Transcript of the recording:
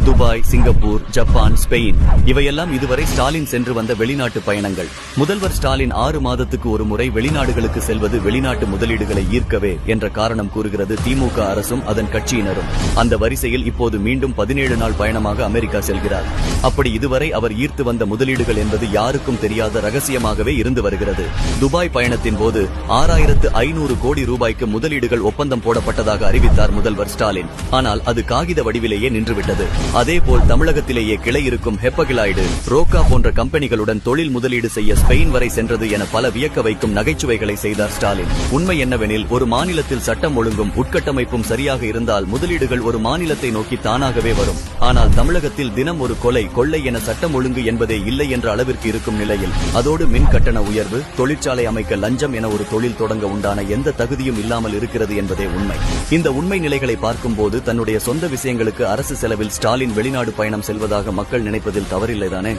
Dubai, Singapore, Japan, Spain இவையெல்லாம் இதுவரை ஸ்டாலின் சென்று வந்த வெளிநாட்டு பயணங்கள். முதல்வர் ஸ்டாலின் 6 மாதத்துக்கு ஒரு முறை வெளிநாடுகளுக்கு செல்வது வெளிநாட்டு முதலீடுகளை ஈர்க்கவே என்ற காரணம் கூறுகிறது திமுக அரசும் அதன் கட்சியினரும். அந்த வரிசையில் இப்போது மீண்டும் 17 நாள் பயணமாக அமெரிக்கா செல்கிறார். அப்படி இதுவரை அவர் ஈர்த்து வந்த முதலீடுகள் என்பது யாருக்கும் தெரியாத ரகசியமாகவே இருந்து வருகிறது. துபாய் பயணத்தின் போது 6500 கோடி ரூபாய்க்கு முதலீடுகள் ஒப்பந்தம் போடப்பட்டதாக அறிவித்தார் முதல்வர் ஸ்டாலின். ஆனால் அது காகித வடிவிலேயே நின்றுவிட்டது. அதேபோல் தமிழகத்திலேயே கிளை இருக்கும் ஹெப்பகிலாய்டு, ரோக்கா போன்ற கம்பெனிகளுடன் தொழில் முதலீடு செய்ய ஸ்பெயின் வரை சென்றது என பல வியக்க வைக்கும் நகைச்சுவைகளை செய்தார் ஸ்டாலின். உண்மை என்னவெனில், ஒரு மாநிலத்தில் சட்டம் ஒழுங்கும் உட்கட்டமைப்பும் சரியாக இருந்தால் முதலீடுகள் ஒரு மாநிலத்தை நோக்கி தானாகவே வரும். ஆனால் தமிழகத்தில் தினம் ஒரு கொலை, கொள்ளை என சட்டம் ஒழுங்கு என்பதே இல்லை என்ற அளவிற்கு இருக்கும் நிலையில், அதோடு மின் கட்டண உயர்வு, தொழிற்சாலை அமைக்க லஞ்சம் என ஒரு தொழில் தொடங்க உண்டான எந்த தகுதியும் இல்லாமல் இருக்கிறது என்பதே உண்மை. இந்த உண்மை நிலைகளை பார்க்கும்போது தன்னுடைய சொந்த விஷயங்களுக்கு அரசு செலவில் ஸ்டாலின் வெளிநாடு பயணம் செல்வதாக மக்கள் நினைப்பதில் தவறில்லைதானே?